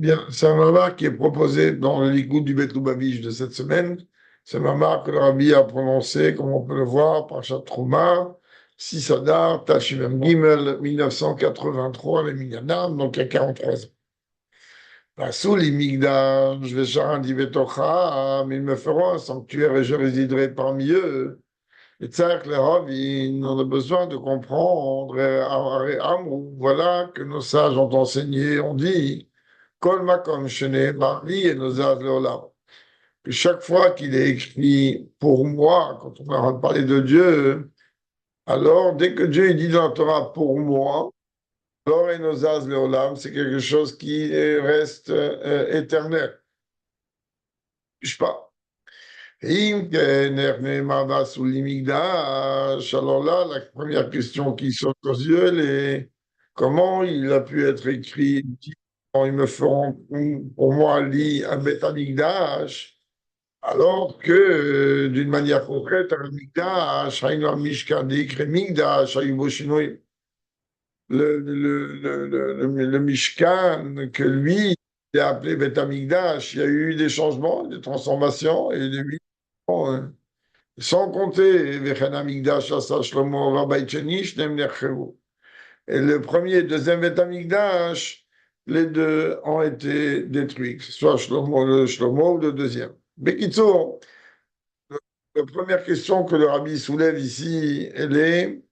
Bien, c'est un mamar qui est proposé dans le Likoud du Bet Lubavitch de cette semaine. C'est un mamar que le Rabbi a prononcé, comme on peut le voir, par Trouma, 6 Adar, Tashimem Gimel, 1983, les Minyanam, donc il y a 43 ans. Sous l'Imigdash, je vais faire un divetocha, mais ils me feront un sanctuaire et je résiderai parmi eux. Et Tzarek le Rav, il en a besoin de comprendre, voilà, que nos sages ont enseigné, ont dit. Kol makom shene marli et nosaz leolam. Que chaque fois qu'il est écrit pour moi, quand on va parler de Dieu, alors dès que Dieu il dit dans la Torah pour moi, alors et nosaz leolam, c'est quelque chose qui reste éternel. Je sais pas. Im kener ne'emar ba'asul limigdash. Alors là, la première question qui saute aux yeux, elle est comment il a pu être écrit, quand ils me feront pour moi lit un Beth Amikdash, alors que d'une manière concrète, un Mikdash, Haïnu Mishkan, Dikre Mikdash, Haïnu Boshinoï, le Mishkan, que lui, il a appelé Beth Amikdash, il y a eu des changements, des transformations et des sans compter, Vechen Amikdash, Asa Shlomo, Rabbi Cheni, Shnem Nercheru. Et le premier et le deuxième Beth Amikdash, les deux ont été détruits, que ce soit Shlomo ou le deuxième. Bekitso, la première question que le rabbi soulève ici, elle est,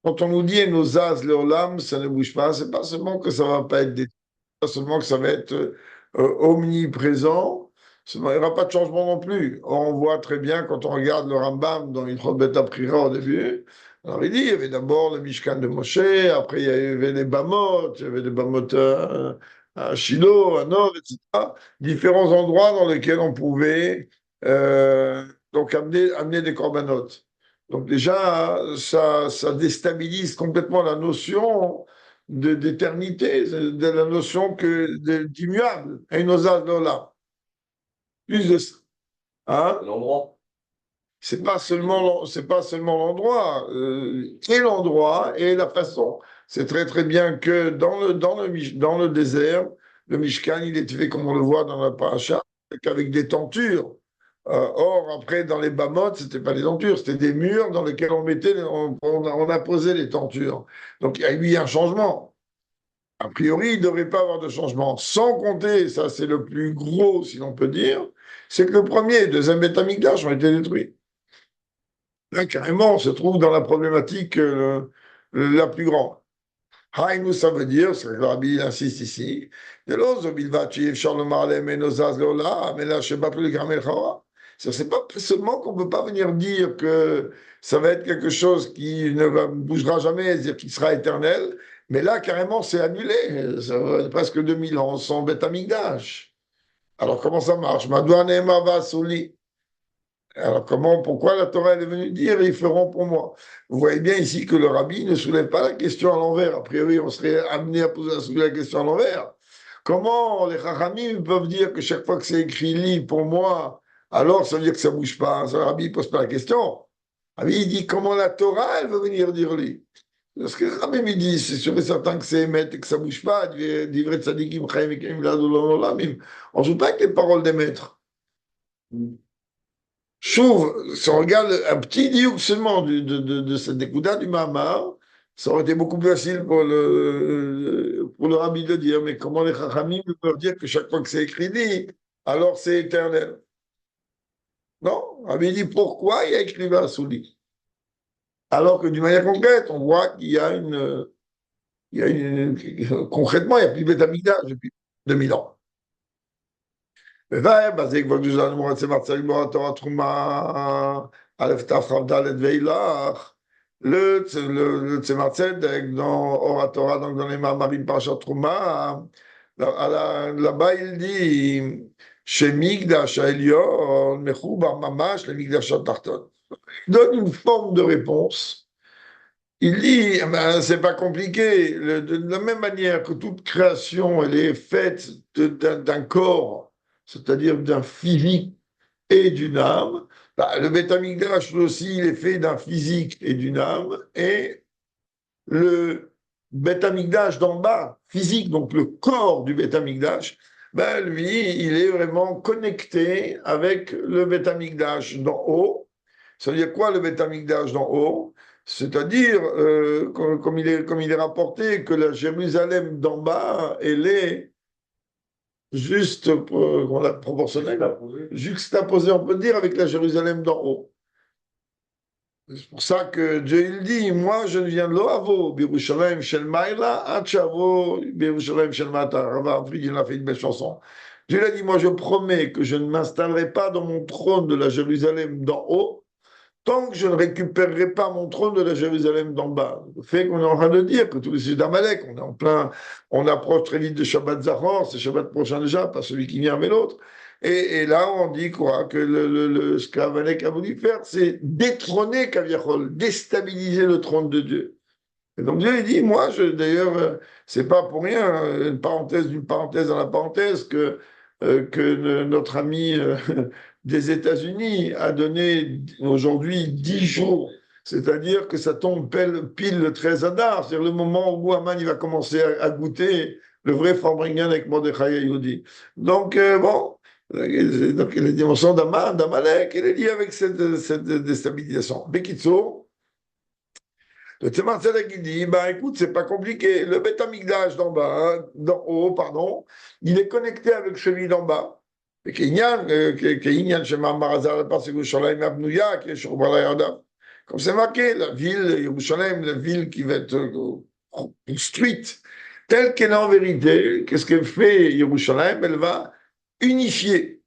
quand on nous dit nos as, le ça ne bouge pas, c'est pas seulement que ça va pas être détruit, pas seulement que ça va être omniprésent, il n'y aura pas de changement non plus. Or, on voit très bien quand on regarde le Rambam dans Ilchot Bet Aprira au début, alors il dit, il y avait d'abord le Mishkan de Moshe, après il y avait les Bamot, il y avait les Bamot à Shiloh, à Nov, etc. Différents endroits dans lesquels on pouvait donc amener des corbanotes. Donc déjà, ça déstabilise complètement la notion d'éternité, de la notion d'immuable. Et nos là. Plus de ça. Hein? L'endroit. C'est pas seulement l'endroit, et l'endroit et la façon. C'est très très bien que dans le désert, le Mishkan, il est fait comme on le voit dans la paracha, avec des tentures. Or, après, dans les Bamot, c'était pas des tentures, c'était des murs dans lesquels on mettait, on a posé les tentures. Donc, il y a eu un changement. A priori, il ne devrait pas avoir de changement. Sans compter, ça c'est le plus gros, si l'on peut dire, c'est que le premier et le deuxième Beth Amikdash ont été détruits. Là, carrément, on se trouve dans la problématique la plus grande. Haïnou, ça veut dire, c'est que le rabbi insiste ici, de l'ose, bilvachi, Charles et Nozaz, Lola, mais là, je sais pas plus le Gramel Chawa. C'est pas seulement qu'on ne peut pas venir dire que ça va être quelque chose qui ne bougera jamais, c'est-à-dire qui sera éternel, mais là, carrément, c'est annulé. Ça va être presque 2000 ans sans Beth Amikdash. Alors, comment ça marche? Madouane et Mava Souli. Alors, pourquoi la Torah est venue dire ils feront pour moi? Vous voyez bien ici que le rabbi ne soulève pas la question à l'envers. A priori, on serait amené à soulever la question à l'envers. Comment les Chachamim peuvent dire que chaque fois que c'est écrit lit pour moi, alors ça veut dire que ça ne bouge pas? Le rabbi ne pose pas la question. Le rabbi il dit comment la Torah elle veut venir dire lit. Parce que le rabbi me dit c'est sûr et certain que c'est émettre et que ça ne bouge pas. Divrei tzadikim chaim ekim v'ladol olamim. On ne joue pas avec les paroles des maîtres. Chouve, si on regarde un petit diouk seulement de cette découda du Mahamar, ça aurait été beaucoup plus facile pour le rabbi de dire, mais comment les Chachamim peuvent dire que chaque fois que c'est écrit dit, alors c'est éternel? Non, le rabbi dit pourquoi il y a écrit Vasouli. Alors que d'une manière concrète, on voit qu'il y a concrètement, il n'y a plus de Beth Amikdash depuis 2000 ans. בזה כבר גזרנו מורצה מצרים בו התורה תרומה א' תכ"ד ואילך le Tzemar Tzedek dans Oratora, donc dans les Maamarim Parashat Trouma, là-bas il dit chez Migdash Elyon, Mechoubar Mamash, le Migdash Tarton. Il donne une forme de réponse. Il dit, ben, c'est pas compliqué. De la même manière que toute création, elle est faite d'un corps, c'est-à-dire d'un physique et d'une âme, bah, le Beth Amikdash aussi, il est fait d'un physique et d'une âme, et le Beth Amikdash d'en bas, physique, donc le corps du Beth Amikdash, ben lui, il est vraiment connecté avec le Beth Amikdash d'en haut. Ça veut dire quoi le Beth Amikdash d'en haut? C'est-à-dire, comme il est rapporté, que la Jérusalem d'en bas, elle est juste proportionnelle, juxtaposée, on peut dire, avec la Jérusalem d'en haut. C'est pour ça que Dieu il dit, moi je ne viens de l'Oavo, Birushalayim Shel Maïla, Achavo, Birushalayim Shel Mata. Il a fait une belle chanson. Dieu a dit, moi je promets que je ne m'installerai pas dans mon trône de la Jérusalem d'en haut, tant que je ne récupérerai pas mon trône de la Jérusalem d'en bas. Le fait qu'on est en train de dire que tout le sud d'Amalek, on est en plein, on approche très vite de Shabbat Zachor, c'est Shabbat prochain déjà, pas celui qui vient mais l'autre. Et là, on dit quoi? Que ce qu'Amalek a voulu faire, c'est détrôner Kaviachol, déstabiliser le trône de Dieu. Et donc Dieu il dit, moi, d'ailleurs, c'est pas pour rien, une parenthèse d'une parenthèse dans la parenthèse, que notre ami des États-Unis a donné aujourd'hui 10 jours. C'est-à-dire que ça tombe pile le 13 Adar, c'est-à-dire le moment où Haman il va commencer à goûter le vrai Farbringen avec Mordechai et Yehudi. Donc, bon, donc la dimension d'Amalek, elle est liée avec cette déstabilisation. Bekitso, le Tzemar Tzedek, il dit, bah écoute, c'est pas compliqué. Le Beth Amikdash d'en bas, d'en haut, pardon, il est connecté avec celui d'en bas. Et Kinyan, Shema Marazar, le Pasuk Yerushalayim Abnouya, qui est sur Balayada. Comme c'est marqué, la ville, Yerushalayim, la ville qui va être construite, telle qu'elle est en vérité, qu'est-ce qu'elle fait, Yerushalayim? Elle va unifier.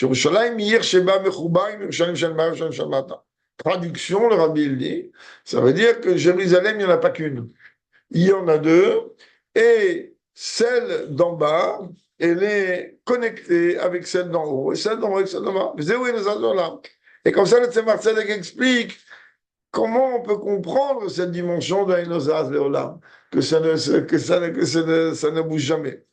Yerushalayim, Yir Sheba Mechubayim, Yerushalayim Shalma, Yerushalayim Shalmata. Traduction, le rabbi il dit, ça veut dire que Jérusalem, il n'y en a pas qu'une. Il y en a deux, et celle d'en bas, elle est connectée avec celle d'en haut, et celle d'en haut avec celle d'en bas. Et comme ça, le Tzemar Tzedek explique comment on peut comprendre cette dimension d'Aïnozaz Léolam, que ça ne bouge jamais.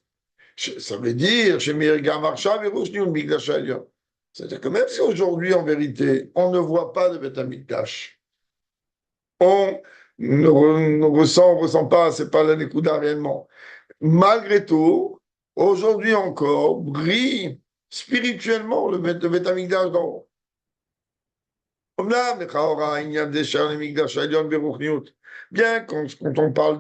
Ça veut dire, chez Mirga Marsha, Virusniun Migdash Alyon. C'est-à-dire que même si aujourd'hui, en vérité, on ne voit pas de Beth Amikdash, on ne ressent pas, c'est pas la Nekuda réellement. Malgré tout, aujourd'hui encore, brille spirituellement le Beth Amikdash d'en haut. Bien, quand on parle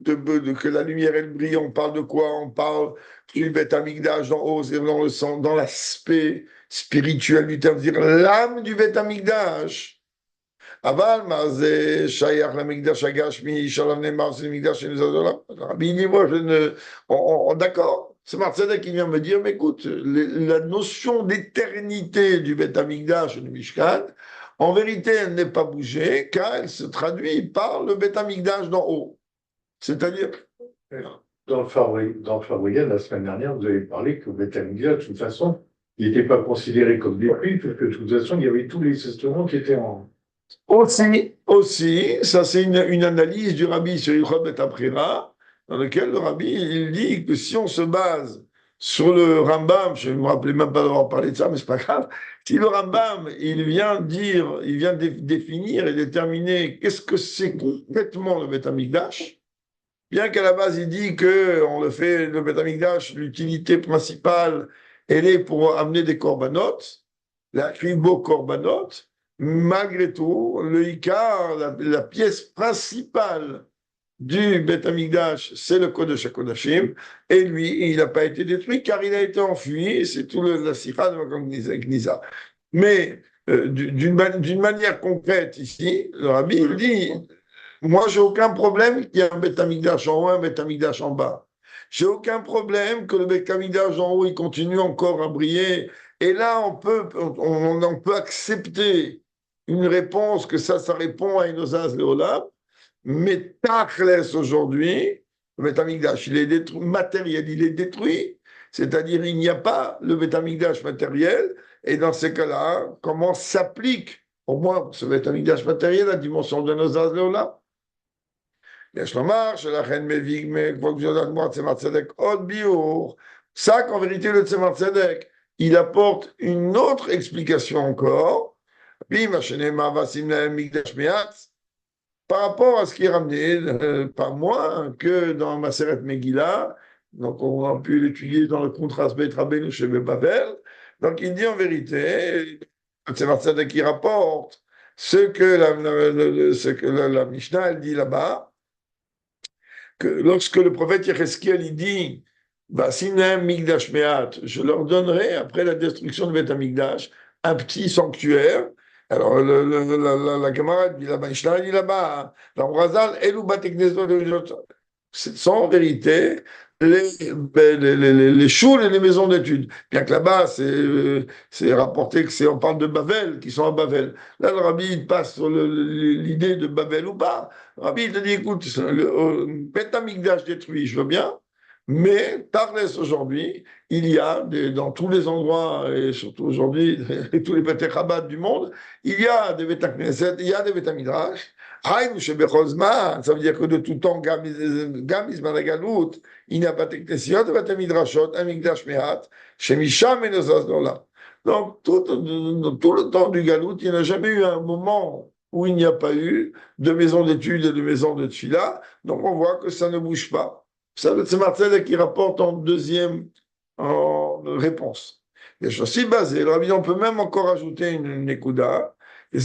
que la lumière elle brille, on parle de quoi? On parle du Beth Amikdash d'en haut, c'est dans le sens, dans l'aspect spirituel du terme, dire l'âme du Beth Amikdash. Aval, Mazé, Shayach, la Mikdash Agashmi, Shalom Neymar, c'est le Mikdash chez nous autres. Il dit, moi, je ne. D'accord, c'est Marcel qui vient me dire, mais écoute, la notion d'éternité du Beth Amikdash, du Mishkan, en vérité, elle n'est pas bougée, car elle se traduit par le Beth Amikdash d'en haut. C'est-à-dire. Dans le Far la semaine dernière, vous avez parlé que le Beth Amikdash, de toute façon, il n'était pas considéré comme détruit, parce que de toute façon, il y avait tous les instruments qui étaient en. Aussi, ça c'est une analyse du rabbi sur Ilchot Bet Aprira, dans lequel le rabbi il dit que si on se base sur le Rambam, je ne me rappelais même pas d'avoir parlé de ça, mais c'est pas grave, si le Rambam il vient définir et déterminer qu'est-ce que c'est complètement le Bet Amikdash, bien qu'à la base il dit que on le fait le Bet Amikdash, l'utilité principale elle est pour amener des korbanot, la kribo korbanot. Malgré tout, le Icar, la pièce principale du Beth Amikdash, c'est le Kodesh HaKodashim, et lui, il n'a pas été détruit car il a été enfui, c'est tout la sikha de Gnisa. Mais d'une manière concrète ici, le rabbi il dit, moi j'ai aucun problème qu'il y ait un Beth Amikdash en haut, un Beth Amikdash en bas. J'ai aucun problème que le Beth Amikdash en haut, il continue encore à briller. Et là, on peut accepter une réponse que ça répond à Inosaz Léolam, mais Tachles aujourd'hui, le Beth Amikdash, il est détruit, matériel, il est détruit, c'est-à-dire il n'y a pas le Beth Amikdash matériel, et dans ces cas-là, comment s'applique, au moins ce Beth Amikdash matériel, la dimension de Inosaz Léolam? יש לומר שלכן מביא כבוד גדול אדמו"ר tzemar tzedek עוד ביאור. Ça qu'en vérité le tzemar tzedek il apporte une autre explication encore. Parce par rapport à ce qui est ramené par moi, que dans Maseret Megillah, donc on a pu l'étudier dans le contraste Beit Rabbeinu chez Bavel, donc il dit en vérité, c'est Tzadok qui rapporte ce que la Mishnah elle dit là-bas, que lorsque le prophète Yecheskel il dit Vasinem Migdash Meat, je leur donnerai après la destruction de Beth Amigdash un petit sanctuaire. Alors la camarade dit là-bas, Mishnah dit là-bas, dans Razal, Elou Bateknezo, ce sont en vérité les choules et les maisons d'études. Bien que là-bas, c'est rapporté que on parle de Bavel, qui sont à Bavel. Là, le rabbi il passe sur l'idée de Bavel ou pas. Le rabbi il te dit, écoute, Beth Amikdash détruit, je veux bien, mais Tarles aujourd'hui, il y a dans tous les endroits, et surtout aujourd'hui, et tous les Beth Chabad du monde, il y a des Beth Knesset, il y a des Beth Midrash. Haïm Shebechozman, ça veut dire que de tout temps, Gamizman Galout, il n'y a pas de Knessiot, de Midrashot, un Migdash Mehat, chez Misham et là. Donc, tout le temps du Galout, il n'y a jamais eu un moment où il n'y a pas eu de maison d'études et de maison de Tfila. Donc, on voit que ça ne bouge pas. C'est Marcel qui rapporte en deuxième en réponse. Il y a aussi basé. On peut même encore ajouter une Nekuda. Le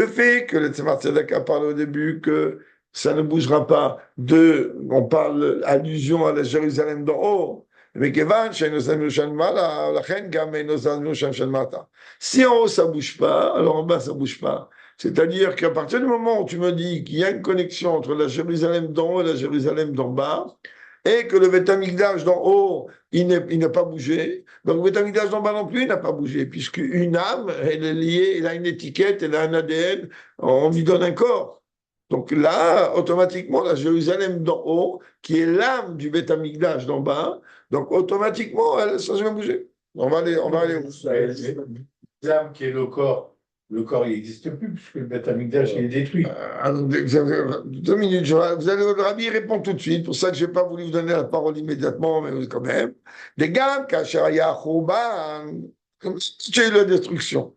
fait que le Tzemar Tzedek a parlé au début que ça ne bougera pas on parle allusion à la Jérusalem d'en haut, mais si en haut ça bouge pas, alors en bas ça bouge pas. C'est-à-dire qu'à partir du moment où tu me dis qu'il y a une connexion entre la Jérusalem d'en haut et la Jérusalem d'en bas, et que le Beth Amikdash d'en haut, il n'a pas bougé. Donc le Beth Amikdash d'en bas non plus, il n'a pas bougé, puisqu'une âme, elle est liée, elle a une étiquette, elle a un ADN, on lui donne un corps. Donc là, automatiquement, la Jérusalem d'en haut, qui est l'âme du Beth Amikdash d'en bas, donc automatiquement, elle n'a jamais bougé. On va aller L'âme qui est le corps, il n'existe plus, puisque le Beth Amikdash, il est détruit. 2 minutes, vous allez au rabbi répond tout de suite, pour ça que je n'ai pas voulu vous donner la parole immédiatement, mais quand même. Des gammes, Kachaya, Chouban, comme si tu as eu la destruction.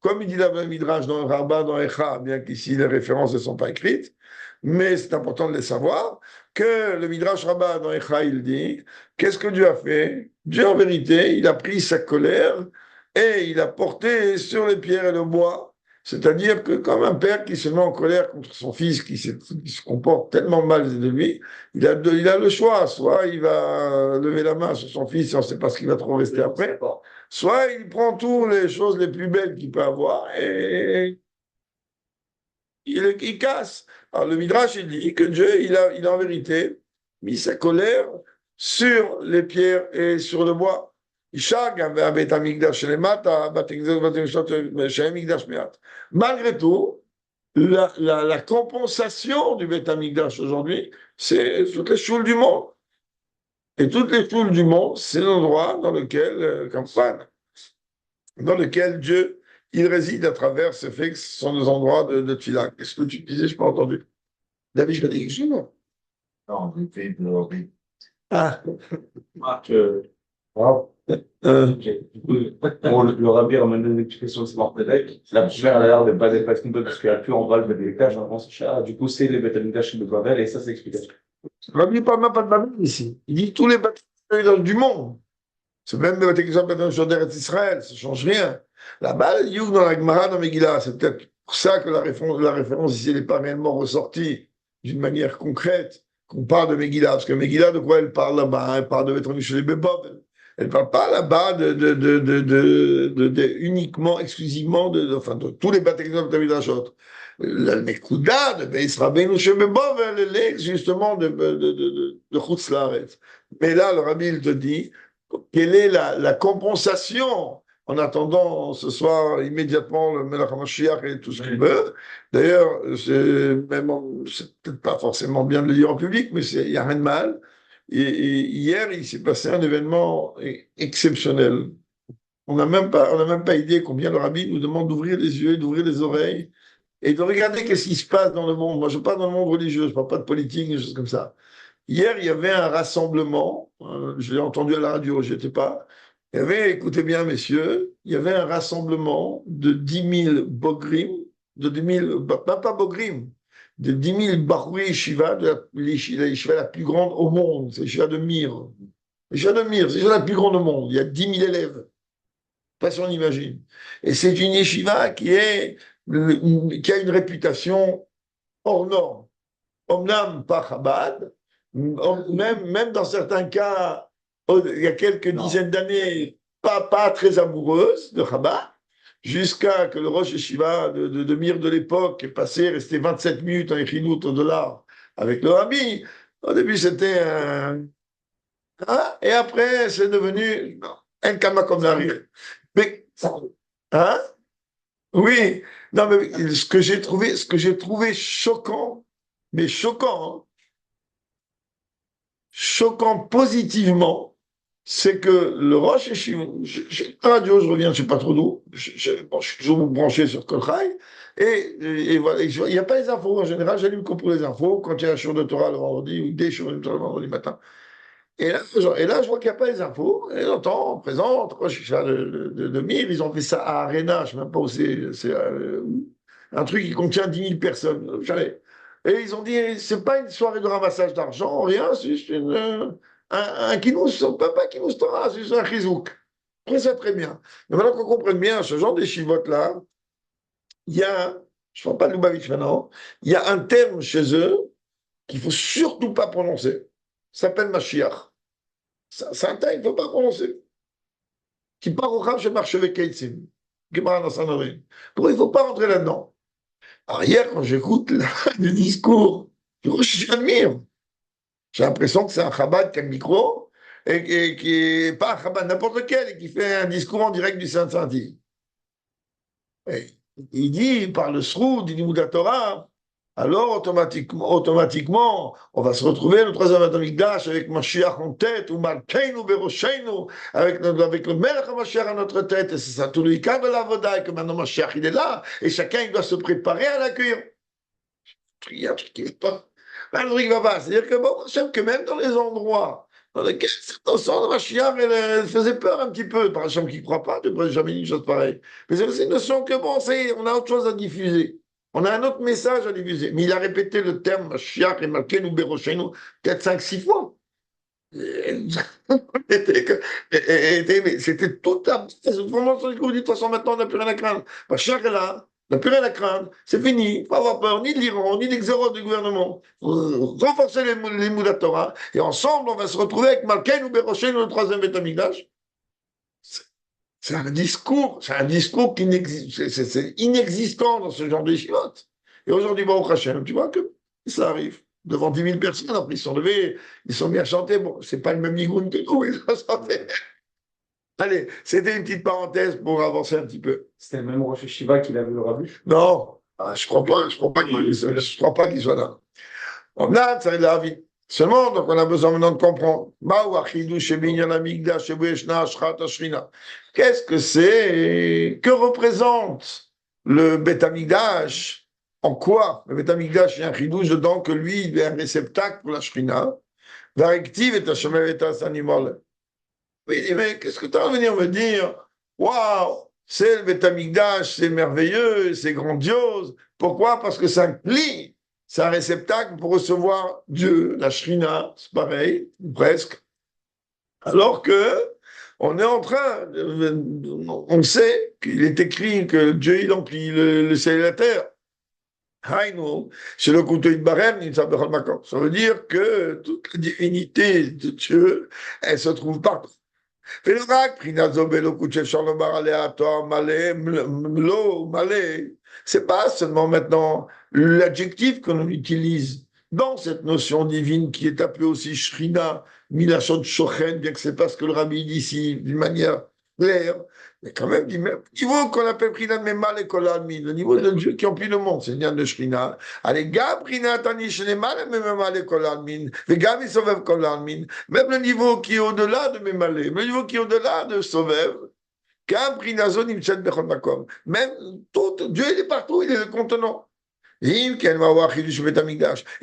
Comme il dit la Midrash dans le Rabbah, dans Echa, bien qu'ici les références ne sont pas écrites, mais c'est important de les savoir, que le Midrash Rabbah dans Echa, il dit, qu'est-ce que Dieu a fait? Dieu, en vérité, il a pris sa colère et il a porté sur les pierres et le bois. C'est-à-dire que comme un père qui se met en colère contre son fils qui se comporte tellement mal de lui, il a le choix. Soit il va lever la main sur son fils et on ne sait pas ce qu'il va trop rester après, soit il prend toutes les choses les plus belles qu'il peut avoir et il casse. Alors le Midrash, il dit que Dieu, il a en vérité mis sa colère sur les pierres et sur le bois. Malgré tout, la compensation du Beth Amikdash aujourd'hui, c'est toutes les choules du monde. Et toutes les choules du monde, c'est l'endroit dans lequel, dans lequel Dieu, il réside à travers ce fait que ce sont des endroits de Tfila. Qu'est-ce que tu disais? Je n'ai pas entendu. David, je l'ai dit quelque chose, non? Non, on fait de l'orbite. Ah. Marc, Bon, le rabbi ramène des explications de Smart Pedek. La première, elle a l'air de pas dépasser un peu parce qu'il n'y a plus en bas le Bédélicage. Du coup, c'est les Bédélicage de Bavel et ça, c'est l'explication. Le rabbi ne parle même pas de Babel ici. Il dit tous les bâtiments du monde. C'est même le bâtiment sur d'Eretz Israël, ça ne change rien. Là-bas, il y a dans la Gemara, dans Megillah, c'est peut-être pour ça que la référence ici n'est pas réellement ressortie d'une manière concrète qu'on parle de Megillah. Parce que Megillah, de quoi elle parle là-bas? Elle parle de Beth Michel Bebob. Elle ne parle pas là-bas uniquement, exclusivement de tous les bâtiments de Midrashot. La Nekuda de Beis Rabbeinu Shebebov, elle est justement de Chutz Laaretz. Mais là, le rabbi, il te dit, quelle est la compensation en attendant ce soir immédiatement le Melech HaMashiach et tout ce qu'il veut. D'ailleurs, c'est peut-être pas forcément bien de le dire en public, mais il n'y a rien de mal. Et hier, il s'est passé un événement exceptionnel. On n'a même pas idée combien le rabbi nous demande d'ouvrir les yeux, d'ouvrir les oreilles et de regarder qu'est-ce qui se passe dans le monde. Moi, je parle dans le monde religieux, je ne parle pas de politique, des choses comme ça. Hier, il y avait un rassemblement, je l'ai entendu à la radio, je n'y étais pas, Il y avait, écoutez bien, messieurs, il y avait un rassemblement de 10 000 bogrim, de 10 000, pas bogrim, de 10 000 baroui yeshiva, la yeshiva la plus grande au monde, c'est la yeshiva de Mir. La yeshiva de Mir, c'est la yeshiva la plus grande au monde. Il y a 10 000 élèves. Pas si on imagine. Et c'est une yeshiva qui a une réputation hors norme. Omnam pas Chabad, même dans certains cas, il y a quelques dizaines d'années, pas très amoureuse de Chabad, jusqu'à que le Rosh Yeshiva de Mir de l'époque est passé, resté 27 minutes en échinout au dollar avec le Rabbi. Au début, c'était un. Hein, et après, c'est devenu un kama comme la rire. Mais, hein? Oui, non, mais ce que j'ai trouvé choquant, mais choquant, hein, choquant positivement, c'est que le Rosh Yeshiva, radio, je reviens, je ne sais pas trop d'où, bon, je suis toujours branché sur Kolchai, et voilà, il n'y a pas les infos en général, j'allume que pour les infos, quand il y a un jour de Torah le vendredi, ou des jours de Torah le vendredi matin. Et là, je vois qu'il n'y a pas les infos, et j'entends, on présente, Rosh Yeshiva de Mir, ils ont fait ça à Arena, je ne sais même pas où c'est un truc qui contient 10 000 personnes. Et ils ont dit, c'est pas une soirée de ramassage d'argent, rien, c'est juste un kinous, pas kinous Torah, c'est juste un chizouk. Après ça, très bien. Mais maintenant qu'on comprenne bien ce genre de chivotes-là, il y a, je ne parle pas de Lubavitch maintenant, il y a un terme chez eux qu'il ne faut surtout pas prononcer. Ça s'appelle Mashiach. C'est un terme qu'il ne faut pas prononcer. Qui part au Rav chez Marchevé Keitzim. Gemara dans Sanhedrin. Pourquoi il ne faut pas rentrer là-dedans? Alors hier, quand j'écoute le discours, j'admire. J'ai l'impression que c'est un Chabad qui a le micro et qui est pas un Chabad n'importe lequel et qui fait un discours en direct du Saint-Sainti. Il dit, il parle Sroud, il dit Mouda Torah. Alors automatiquement, on va se retrouver le troisième Amikdash avec Mashiach en tête, ou Malkeinu Berosheinu, avec le Melech Mashiach à notre tête, et c'est ça tout le cas de la Voda, et que maintenant Mashiach il est là, et chacun il doit se préparer à l'accueillir. Un truc qui va pas. C'est-à-dire que bon, que même dans les endroits dans lesquels certains sens de Mashiach, elle faisait peur un petit peu. Par exemple, qui ne croit pas, tu ne pourrais jamais dire une chose pareille. Mais c'est aussi une notion que bon, on a autre chose à diffuser. On a un autre message à diffuser. Mais il a répété le terme Mashiach et Malkeinu Beroshenu peut-être 5-6 fois. C'était tout à vraiment ce qu'on dit. De toute façon, maintenant, on n'a plus rien à craindre. Mashiach est là. On n'a plus rien à craindre. C'est fini. Il ne faut avoir peur ni de l'Iran, ni des xéros du gouvernement. Renforcer les Moudat Torah. Et ensemble, on va se retrouver avec Malkeinu Beroshenu, le troisième Beth Amikdash. C'est un discours qui n'existe, c'est inexistant dans ce genre de chivotes. Et aujourd'hui, Baruch Hashem, tu vois que ça arrive. Devant 10 000 personnes, après ils sont levés, ils sont mis à chanter. Bon, c'est pas le même nigoun que nous, ils ont chanté. Allez, c'était une petite parenthèse pour avancer un petit peu. C'était le même Rosh Yeshiva qu'il a vu le Rabbi? Non, je crois pas qu'il soit là. On a, ça la vie. Seulement, donc on a besoin maintenant de comprendre. Qu'est-ce que c'est? Que représente le Beth Amikdash? En quoi? Le Beth Amikdash, il y a un chidouche dedans que lui, il est un réceptacle pour la Shrina. Varektiv et Hashemer et Animal. Oui, mais qu'est-ce que tu vas venir me dire? Waouh, c'est le Beth Amikdash, c'est merveilleux, c'est grandiose. Pourquoi? Parce que c'est un cli. C'est un réceptacle pour recevoir Dieu, la Shrina, c'est pareil, presque. Alors que on est en train, on sait qu'il est écrit que Dieu il emplit le ciel et la terre. Haïnou, c'est le couteau de barème, ça veut dire que toute la divinité de Dieu, elle se trouve partout. C'est pas seulement maintenant l'adjectif qu'on utilise dans cette notion divine qui est appelée aussi Shrina, Milachon Shochen, bien que c'est pas ce que le Rabbi dit ici d'une manière claire, mais quand même, le niveau qu'on appelle Prina Memal et Kolalmin, le niveau de Dieu qui emplit le monde, c'est le lien de Shrina. Allez, Gab Prina Tani Shenemal et Memal et Kolalmin, et Gab Isovev Kolalmin, même le niveau qui est au-delà de Memalé, le niveau qui est au-delà de Sovev, Gab Prina Zon Imchet Bechon Makom, même tout, Dieu il est partout, il est le contenant. Et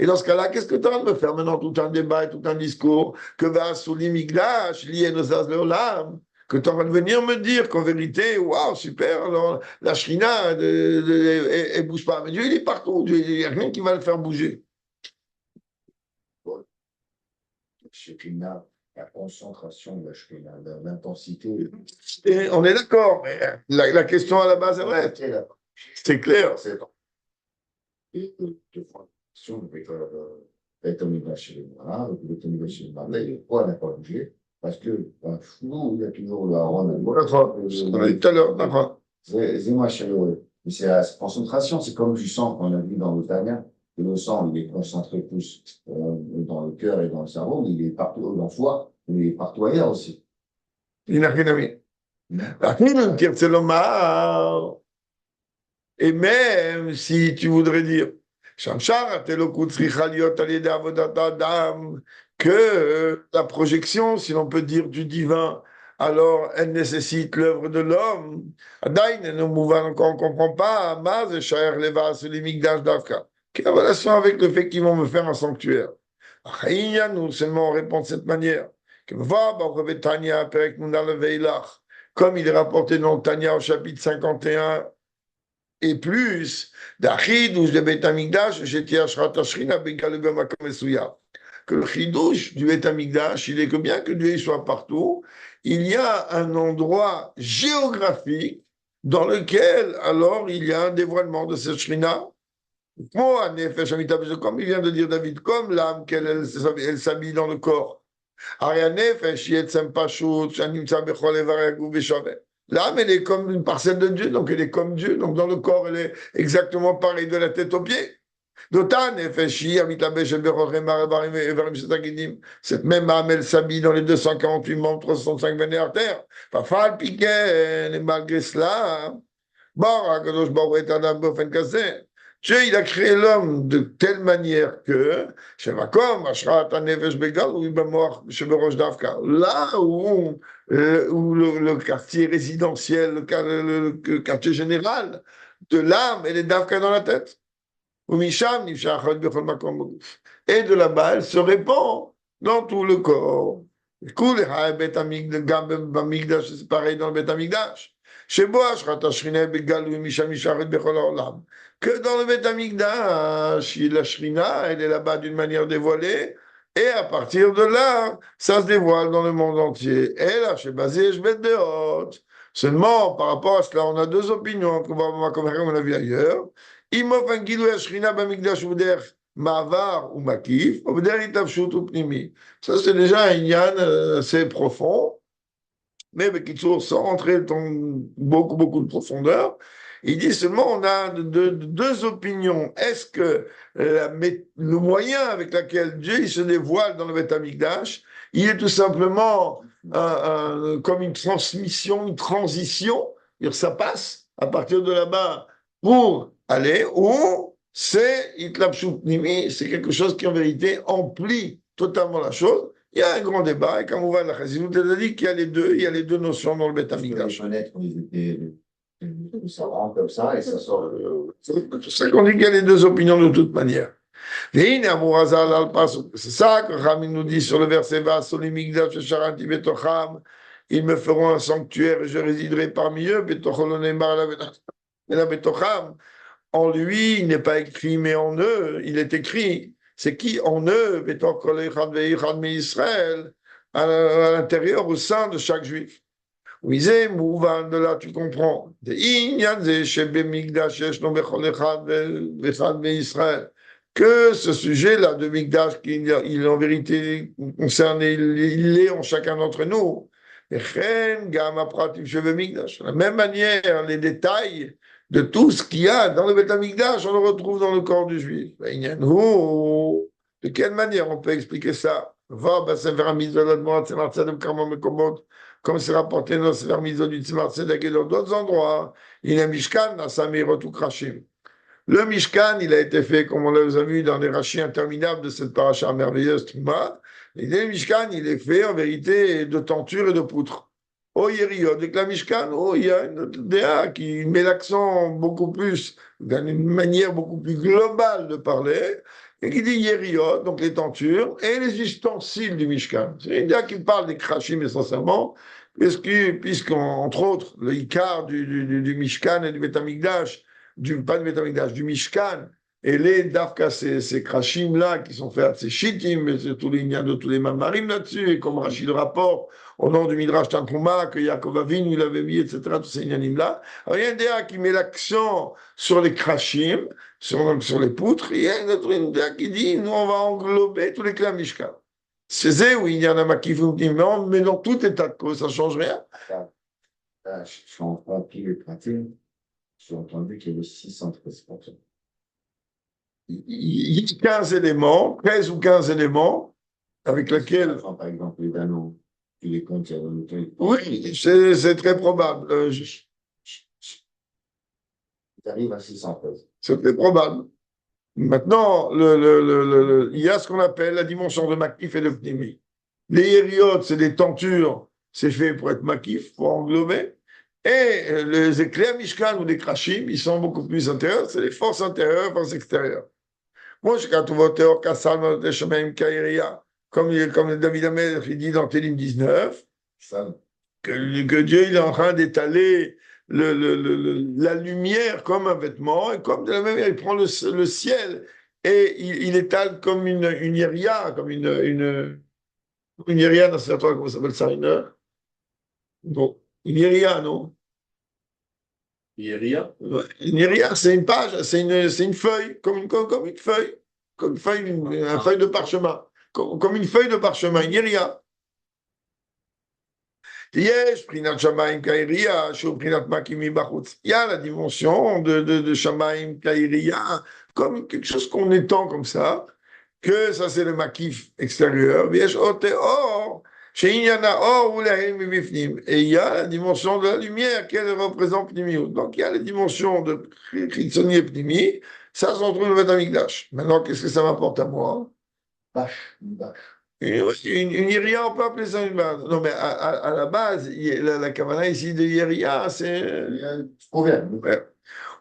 dans ce cas-là, qu'est-ce que tu es en train de me faire maintenant tout un débat et tout un discours que va sous l'imigdash, lié nos as leolam? que tu vas venir me dire qu'en vérité, waouh, super, alors la Shrina, elle bouge pas. Mais Dieu, il est partout. Dieu, il n'y a rien qui va le faire bouger. Shekinah, la concentration de la Shekinah, l'intensité. Et on est d'accord, mais la question à la base est vraie. C'est clair. Et de formation avec Beth Amikdash chez les Marins, le Beth Amikdash chez les Marins, pourquoi on n'a pas bougé? Parce que dans le flou, il y a toujours le Aaron. On a dit tout à l'heure, d'accord. C'est moi, chez eux. Mais c'est la concentration, c'est comme du sang qu'on a vu dans le Tanya. Et le sang, il est concentré plus dans le cœur et dans le cerveau, mais il est partout dans le foie, mais il est partout ailleurs aussi. Il n'a rien à voir. Achille, תרצה לומר, et même si tu voudrais dire, Shamshar, Telokut צריכה להיות על ידי עבודת האדם, que la projection, si l'on peut dire, du divin, alors elle nécessite l'œuvre de l'homme. Adain, on ne comprend pas, Maz et Shaer Leva, c'est les Migdash d'Afka. Quelle relation avec le fait qu'ils vont me faire un sanctuaire? Nous seulement on répond de cette manière. Que va, Tanya, Perek Nuna le Veilach, comme il est rapporté dans le Tanya au chapitre 51 et plus, d'Achidouche de Beth Amikdash, j'étais Ashrat Ashrina, Begalugam Akomesuya. Que le chidouche du Beth Amikdash, il est que bien que Dieu soit partout, il y a un endroit géographique dans lequel, alors, il y a un dévoilement de cette Shrina. Comme il vient de dire David, comme l'âme qu'elle s'habille dans le corps. L'âme, elle est comme une parcelle de Dieu, donc elle est comme Dieu. Donc dans le corps, elle est exactement pareille de la tête aux pieds. Cette même âme, elle s'habille dans les 248 membres, 365 veines et artères. Et malgré cela, Dieu, il a créé l'homme de telle manière que, là où le quartier résidentiel, le quartier général de l'âme, elle est d'Afka dans la tête. Et de là-bas, elle se répand dans tout le corps. C'est pareil dans le Beth Amikdash. Que dans le Beth Amikdash, la Shrina, elle est là-bas d'une manière dévoilée, et à partir de là, ça se dévoile dans le monde entier. Et là, chez Bazé, je vais de haute. Seulement, par rapport à cela, on a deux opinions, comme on a vu ailleurs. Imof Angilou Shrina Bamikdash Uder Mavar ou Makif, Uder Itavshut ou Pnimi. Ça, c'est déjà un yann assez profond. Mais Bekitsour, sans rentrer dans beaucoup de profondeur, il dit seulement on a deux opinions. Est-ce que le moyen avec lequel Dieu il se dévoile dans le Beth Amikdash, il est tout simplement comme une transmission, une transition, c'est-à-dire ça passe à partir de là-bas pour aller, ou c'est Itlapshut Nimi, c'est quelque chose qui en vérité emplit totalement la chose. Il y a un grand débat, et comme on voit la Chassidut, elle a dit qu'il y a les deux notions dans le Beth Amikdash. Ça rentre comme ça et ça sort. C'est pour ça qu'on dit qu'il y a les deux opinions de toute manière. C'est ça que Ramin nous dit sur le verset Va, ils me feront un sanctuaire et je résiderai parmi eux. En lui, il n'est pas écrit, mais en eux, il est écrit. C'est qui en eux, Israël, à l'intérieur, au sein de chaque juif. Oui, c'est mouvant, de là tu comprends. Que ce sujet-là de Migdash, il est en vérité concerné, il est en chacun d'entre nous. De la même manière, les détails de tout ce qu'il y a dans le Beth Amikdash, on le retrouve dans le corps du juif. De quelle manière on peut expliquer ça? Comme c'est rapporté dans le Sefer Mitzvot du Tzimar Tzedek et dans d'autres endroits, il y a un Mishkan, Nasamirot Krashim. Le Mishkan, il a été fait, comme on l'a vu dans les rachis interminables de cette paracha merveilleuse Trouma. Le Mishkan, il est fait en vérité de tentures et de poutres. Oh, Yeriot, avec la Mishkan, il y a une autre DA qui met l'accent beaucoup plus, d'une manière beaucoup plus globale de parler, et qui dit Yeriot, donc les tentures, et les ustensiles du Mishkan. C'est une DA qui parle des krashim essentiellement, Puisqu'entre autres, le Icar du Mishkan et du Beth Amikdash, pas du Beth Amikdash, du Mishkan, et les Dafka, ces krachim là, qui sont faits, ces shitim, mais c'est tous les liens de tous les mamarim là-dessus, et comme Rachid le rapporte, au nom du Midrash Tanchuma, que Yaakov Avinu il avait mis, etc., tous ces yanim là. Alors il y a un DA qui met l'accent sur les krachim, sur les poutres, et il y a une autre DA qui dit, nous on va englober tous les clans Mishkan. C'est ça où il y en a qui font mais dans tout état de cause, ça ne change rien. Là, je suis en train de piler le pratique. J'ai entendu qu'il y avait 613%. Il y a 15 éléments, 13 ou 15 éléments, avec lesquels. Enfin, par exemple, les anneaux, tu les comptes, il y a le Oui, c'est très probable. Tu arrives à 613. C'est très probable. Maintenant, il y a ce qu'on appelle la dimension de Makif et de Pnimi. Les hériotes, c'est des tentures, c'est fait pour être Makif, pour englober. Et les éclairs Mishkan ou des Krachim, ils sont beaucoup plus intérieurs, c'est les forces intérieures, forces extérieures. Moi, je quand on voit Théor Kassal, comme David Amel il dit dans Télim 19, que Dieu il est en train d'étaler la lumière comme un vêtement, et comme de la même manière, il prend le ciel et il étale comme une yéria, comme une yéria, dans ce comment ça s'appelle ça, bon, une yéria, non? Yéria. Ouais. Une yéria, c'est une page, c'est une feuille, comme une feuille, une feuille de parchemin, comme une feuille de parchemin, une yéria. Il y a la dimension de Shamaim Kairiya, comme quelque chose qu'on étend comme ça, que ça c'est le makif extérieur. Et il y a la dimension de la lumière qu'elle représente Pnimi. Donc il y a les dimensions de Chitzoni et Pnimi, ça se retrouve dans le Beth Amikdash. Maintenant, qu'est-ce que ça m'apporte à moi? Une bâche. Une Iria, on peut appeler ça une base. Non, mais à la base, la Kavanah ici de Iria, c'est.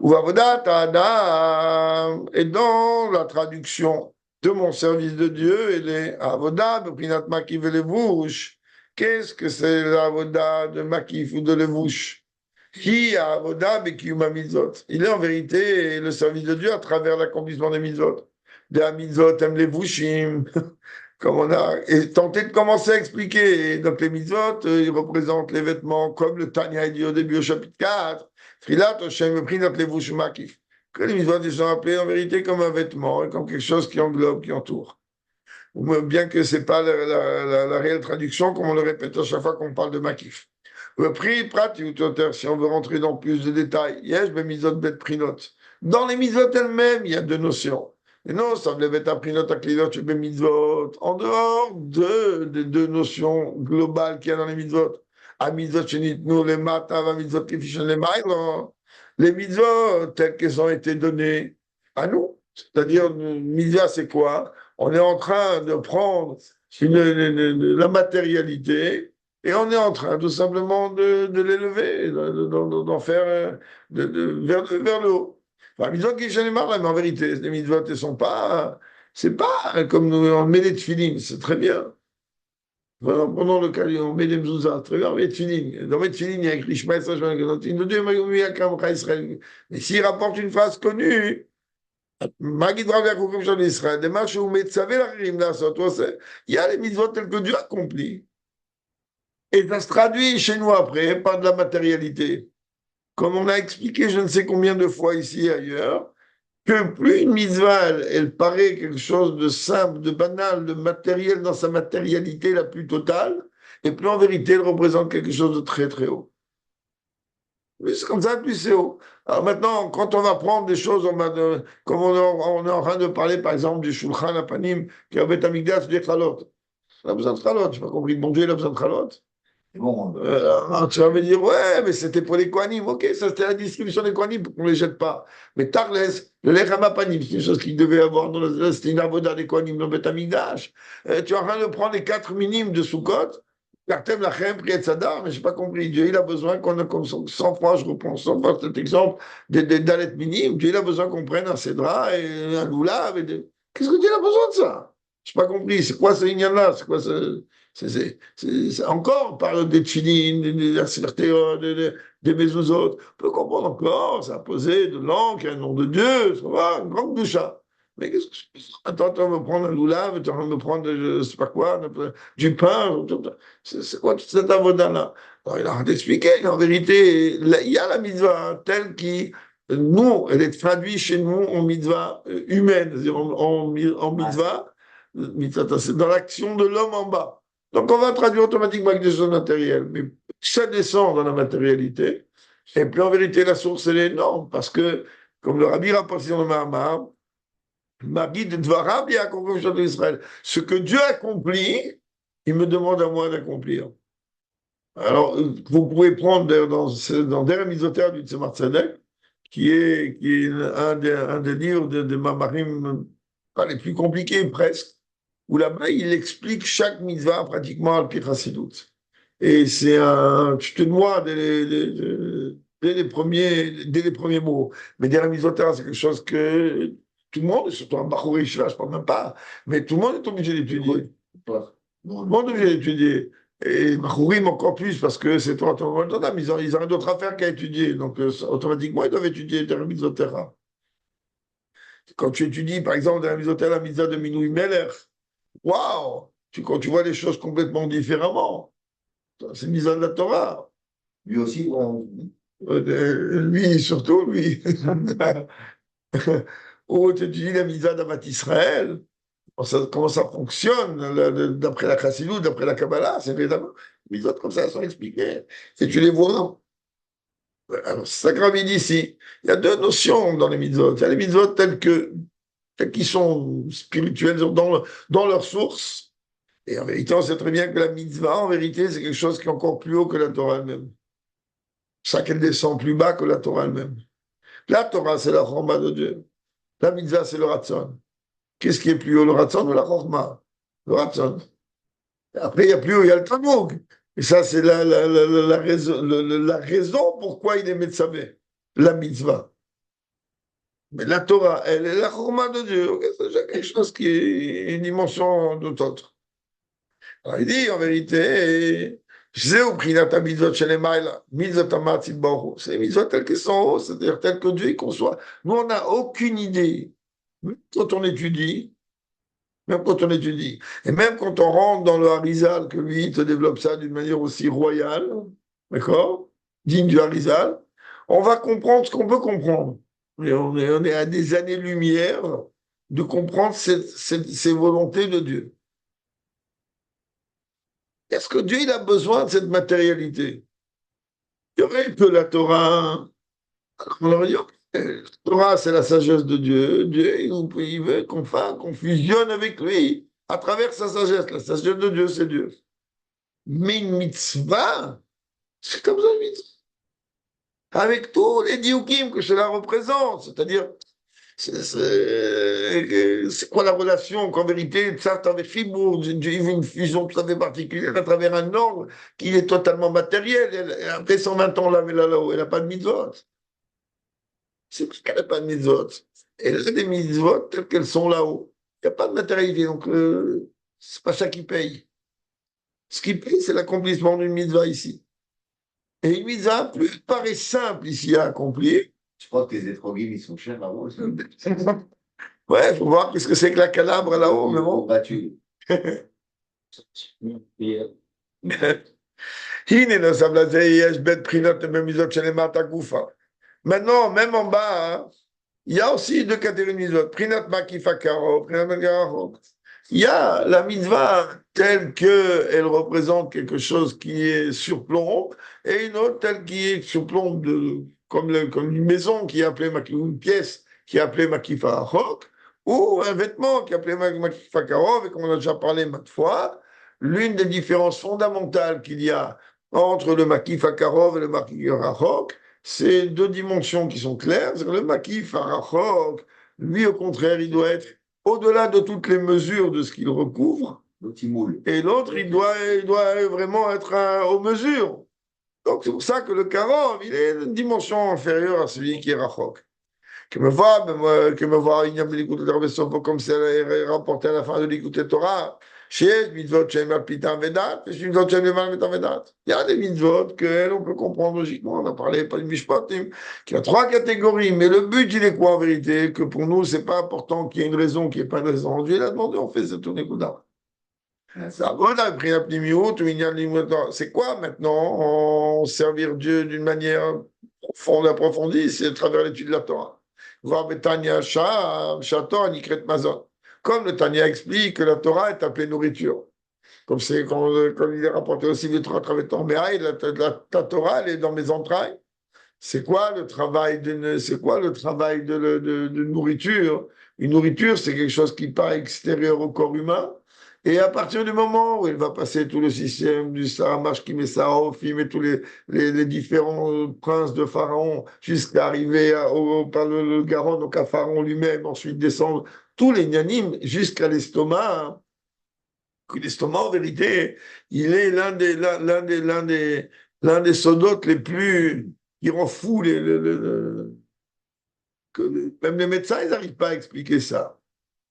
Uvavodat Adam. Et dans la traduction de mon service de Dieu, elle est Avodah, Beprinat Makif et Levouche. Qu'est-ce que c'est l'Avodah de Makif ou de Levouche? Qui a Avodah Bekiuma Mitzvot? Il est en vérité le service de Dieu à travers l'accomplissement des Mitzvot. Des Mitzvot, aime les Vushim. Comme on a tenté de commencer à expliquer. Donc les mitzvot, ils représentent les vêtements, comme le Tanya dit au début au chapitre 4. Frilat, Hashem, Prinat Levush Makif. Que les mitzvot, ils sont appelés en vérité comme un vêtement, et comme quelque chose qui englobe, qui entoure. Bien que ce n'est pas la réelle traduction, comme on le répète à chaque fois qu'on parle de Makif. Le prix, Prat, si on veut rentrer dans plus de détails, Yesh, mitzvot, bet prinot. Dans les mitzvot elles-mêmes, il y a deux notions. Et non, ça me lève à prinot, à klidot, chez mitzvot, en dehors des deux notions globales qu'il y a dans les mitzvot. À mitzvot, nous les matav, à mitzvot, les mitzvot telles qu'elles ont été données à nous. C'est-à-dire, mitzvah, c'est quoi? On est en train de prendre la matérialité et on est en train tout simplement de l'élever, d'en faire vers le haut. Enfin, mitzvot qui j'en ai marre, là, mais en vérité, les mitzvot, elles sont pas, c'est pas comme nous, on met les tefilines, c'est très bien. Voilà, pendant le cas, on met des mezuzahs, très bien, on met les tefilines. Dans les tefilines, il y a écrit Shema Israël. Mais s'il rapporte une phrase connue, il y a les mitzvot tels que Dieu accomplit. Et ça se traduit chez nous après par de la matérialité. Comme on a expliqué je ne sais combien de fois ici et ailleurs, que plus une mitzvah, elle paraît quelque chose de simple, de banal, de matériel dans sa matérialité la plus totale, et plus en vérité, elle représente quelque chose de très très haut. Plus comme ça, plus c'est haut. Alors maintenant, quand on va prendre des choses, comme on est en train de parler par exemple du Shulchan Apanim, qui a Beth Amikdash, des Chalot. On a besoin de Chalot, je n'ai pas compris, bon Dieu, il a besoin de Chalot. Bon, tu vas me dire, ouais, mais c'était pour les Kohanim. Ok, ça c'était la distribution des Kohanim pour qu'on ne les jette pas. Mais Tarles, le Lechem Apanim, c'est une chose qu'ils devaient avoir, c'était une avoda des Kohanim dans Beth Amikdash. Tu es en train de prendre les 4 minimes de Sukkot, Kartem Lachem, Priet Sadar, mais je n'ai pas compris. Dieu, il a besoin qu'on a comme 100 fois, je reprends 100 fois cet exemple des Dalet minimes. Dieu, il a besoin qu'on prenne un Cédra et un Loulav. Qu'est-ce que Dieu a besoin de ça? Je n'ai pas compris. C'est quoi ce lignan-là? C'est quoi Encore, on parle des tchilines, des acertéons, des mezuzot. On peut comprendre encore, ça a posé de l'encre, un nom de Dieu, ça va, une grande doucha. Mais qu'est-ce que je fais? Attends, tu vas me prendre un loulav, tu vas me prendre, je sais pas quoi, du pain. C'est quoi toute cette avoda-là? Alors, il a expliqué qu'en vérité, il y a la mitzvah telle qui, nous, elle est traduite chez nous en mitzvah humaine, c'est-à-dire en mitzvah, c'est dans l'action de l'homme en bas. Donc, on va traduire automatiquement avec des choses matérielles. Mais ça descend dans la matérialité. Et puis, en vérité, la source, elle est énorme. Parce que, comme le Rabbi rapporte dans le Mahamar, Magid Dvarav Yaakov d'Israël. Ce que Dieu accomplit, il me demande à moi d'accomplir. Alors, vous pouvez prendre dans Der Mitzvoter du Tzemar Tzedek, qui est un des livres de Mamarim, pas les plus compliqués presque, où là-bas, il explique chaque mitzvah pratiquement à Pi Chassidut. Et c'est tu te noies dès les premiers mots. Mais derrière Misoter, c'est quelque chose que tout le monde, surtout un Bachouri, je ne parle même pas, mais tout le monde est obligé d'étudier. Tout le monde est obligé d'étudier. Et Bachourim encore plus, parce que c'est toi, mais ils ont rien d'autre à faire qu'à étudier. Donc, automatiquement, ils doivent étudier derrière Misoter. Quand tu étudies, par exemple, derrière Misoter, la mitzvah de Minouï Meler, waouh! Quand tu vois les choses complètement différemment. C'est une mitzvah de la Torah. Lui aussi, Lui, surtout, lui. Où tu dis la mitzvah d'Avat Israël, comment ça fonctionne, d'après la Chassidut, d'après la Kabbalah, c'est évidemment les mitzvot comme ça, elles sont expliquées. Et tu les vois. Alors, c'est ça que Rabbi dit ici. Il y a deux notions dans les mitzvot. Il y a les mitzvot telles qu'ils sont spirituelles dans leur source. Et en vérité, on sait très bien que la mitzvah, en vérité, c'est quelque chose qui est encore plus haut que la Torah elle-même. Ça qu'elle descend plus bas que la Torah elle-même. La Torah, c'est la chorma de Dieu. La mitzvah, c'est le ratzon. Qu'est-ce qui est plus haut, le ratzon ou la chorma? Le ratzon. Après, il y a plus haut, il y a le Tanmoug. Et ça, c'est la raison pourquoi il est Metzavé, la mitzvah. Mais la Torah, elle est la chorma de Dieu. C'est quelque chose qui est une dimension tout autre. Alors, il dit, en vérité, c'est les mitzvot telles qu'elles sont hautes, c'est-à-dire telles que Dieu y conçoit. Nous, on n'a aucune idée. Même quand on étudie, et même quand on rentre dans le Harizal, que lui, il te développe ça d'une manière aussi royale, d'accord, digne du Harizal, on va comprendre ce qu'on peut comprendre. Et on est à des années-lumière de comprendre ces volontés de Dieu. Est-ce que Dieu il a besoin de cette matérialité? Il y aurait que la Torah. On leur dit, la Torah, c'est la sagesse de Dieu. Dieu, il veut qu'on fusionne avec lui à travers sa sagesse. La sagesse de Dieu, c'est Dieu. Mais une mitzvah, c'est comme ça une mitzvah. Avec tous les dioukim que cela représente. C'est-à-dire, c'est quoi la relation qu'en vérité, ça, avec Fibourg, une fusion tout à fait particulière à travers un ordre qui est totalement matériel. Après 120 ans, là-haut, elle n'a pas de mitzvot. C'est parce qu'elle n'a pas de mitzvot. Elle a des mitzvot telles qu'elles sont là-haut. Il n'y a pas de matérialité, donc c'est pas ça qui paye. Ce qui paye, c'est l'accomplissement d'une mitzvah ici. Et une mitzvah plus paraît simple ici à accomplir. je crois que tes étroglyphes, ils sont chers là-haut aussi. Ouais, il faut voir qu'est-ce que c'est que la calabre là-haut, mais bon. Battu. Maintenant, même en bas, hein, il y a aussi deux catégories de mitzvot. Prinat makifakaro, prinat magararo. Il y a la mitzvah telle qu'elle représente quelque chose qui est surplomb, et une autre telle qui est surplomb comme une maison qui est appelée une pièce qui est appelée makifakaro, ou un vêtement qui est appelé makifakaro, et comme on a déjà parlé maintes fois, l'une des différences fondamentales qu'il y a entre le makifakaro et le makifakaro, c'est deux dimensions qui sont claires. Le makif arachok, lui, au contraire, il doit être au-delà de toutes les mesures de ce qu'il recouvre. Et l'autre, il doit vraiment être aux mesures. Donc, c'est pour ça que le karov, il est une dimension inférieure à celui qui est rachok. Que me voir, comme c'est rapporté à la fin de l'écoute Torah, Chez mitzvot shem apita vedat, chez mitzvot shem levan vedat. Il y a des mitzvot que on peut comprendre logiquement. On a parlé pas de mishpatim, qu'il y a trois catégories. Mais le but, il est quoi en vérité? Que pour nous, c'est pas important qu'il y ait une raison, qu'il n'y ait pas de raison. Dieu l'a demandé, on fait cette tournée Kouda. C'est quoi maintenant en servir Dieu d'une manière profonde, approfondie? C'est à travers l'étude de la Torah. Voir Betania Torah Nikret Mazon. Comme le Tanya explique que la Torah est appelée nourriture. Comme c'est quand il est rapporté aussi de Torah mais la Torah, elle est dans mes entrailles. C'est quoi le travail de nourriture? Une nourriture, c'est quelque chose qui paraît extérieur au corps humain. Et à partir du moment où il va passer tout le système du Saramash qui met Sarofim et tous les différents princes de Pharaon jusqu'à arriver par le Garonne au Pharaon lui-même, ensuite descendre tous les Nyanim jusqu'à l'estomac. Hein. L'estomac, en vérité, il est l'un des sodotes les plus qui rend fou même les médecins, ils n'arrivent pas à expliquer ça.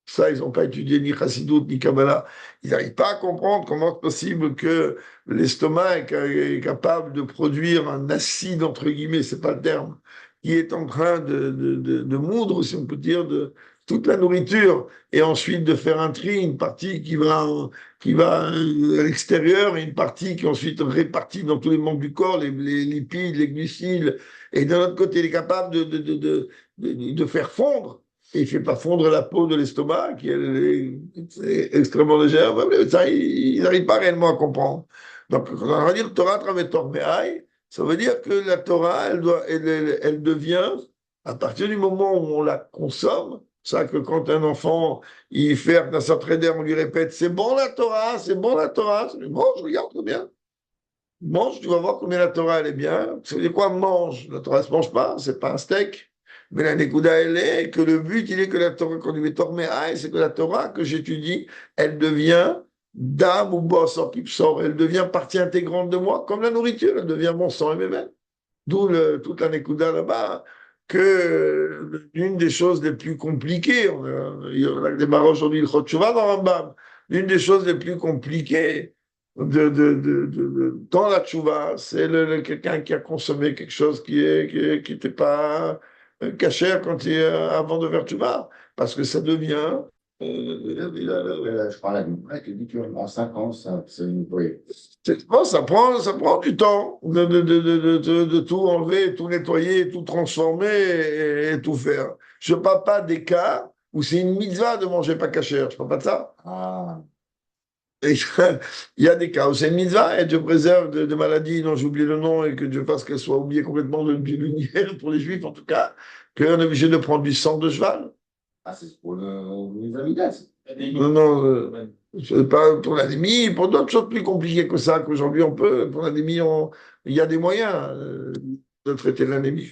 Ça, ils n'ont pas étudié ni Chassidut, ni Kabbalah. Ils n'arrivent pas à comprendre comment c'est possible que l'estomac est capable de produire un acide, entre guillemets, c'est pas le terme, qui est en train de moudre, si on peut dire, de toute la nourriture, et ensuite de faire un tri, une partie qui va à l'extérieur, et une partie qui est ensuite répartie dans tous les membres du corps, les lipides, les glucides, et d'un autre côté, il est capable de faire fondre. Et il ne fait pas fondre la peau de l'estomac, qui est extrêmement légère. Ça, il n'arrive pas réellement à comprendre. Donc, quand on va dire Torah Travetor Me'ai, ça veut dire que la Torah, elle devient, à partir du moment où on la consomme, ça que quand un enfant, il fait un Trader, on lui répète, c'est bon la Torah, c'est bon la Torah, mange, regarde combien. Mange, tu vas voir combien la Torah, elle est bien. C'est quoi mange? La Torah ne se mange pas, c'est pas un steak. Mais la Nekuda, elle est que le but, il est que la Torah, quand on dit Tormehaï, c'est que la Torah que j'étudie, elle devient d'âme ou boss en sort, elle devient partie intégrante de moi, comme la nourriture, elle devient mon sang et mes veines. D'où toute la Nekuda là-bas, que l'une des choses les plus compliquées, il y a démarré aujourd'hui le Chotchouva dans Rambam, l'une des choses les plus compliquées dans la tchouva, c'est quelqu'un qui a consommé quelque chose qui n'était pas cachère avant de faire tchouva, parce que ça devient. Je parle à une prêtre qui dit qu'en 5 ans, c'est une poésie. Bon, ça prend du temps de tout enlever, tout nettoyer, tout transformer et tout faire. Je ne parle pas des cas où c'est une mitzvah de manger pas cachère. Je ne parle pas de ça. Ah. Et il y a des cas où c'est une mitzvah et Dieu préserve de maladies dont j'oublie le nom et que Dieu fasse qu'elles soient oubliées complètement de l'univers, pour les juifs en tout cas, qu'on est obligé de prendre du sang de cheval. Ah, c'est pour les amidas. Non, c'est pas pour l'anémie, pour d'autres choses plus compliquées que ça, qu'aujourd'hui on peut. Pour l'anémie, il y a des moyens de traiter l'anémie.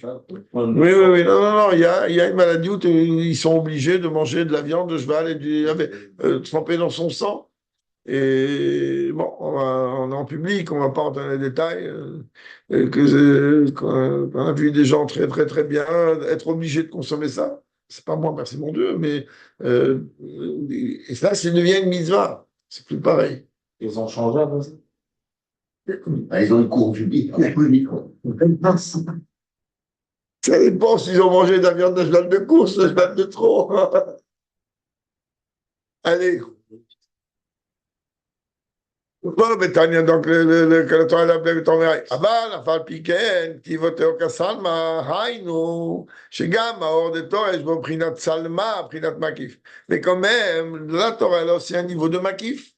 Oui, non, il y a une maladie où ils sont obligés de manger de la viande de cheval et tremper dans son sang. Et bon, on est en public, on ne va pas entrer dans les détails. On a vu des gens très, très, très bien être obligés de consommer ça. C'est pas moi, merci mon Dieu, mais et ça, ça devient une mitzvah. C'est plus pareil. Ils ont changé avant ça. Ils ont le cours public. Ça dépend s'ils ont mangé de la viande de cheval de course, de cheval de trop. Allez. Bon, Betania, donc, que la Torah l'a appelé Torah. אבל אף על פי כן, כתיבותיו כסלמה, היינו, שגם האור de Torah, יש בו בחינת סלמה, בחינת מקיף. Mais quand même, la Torah, elle a aussi un niveau de makif.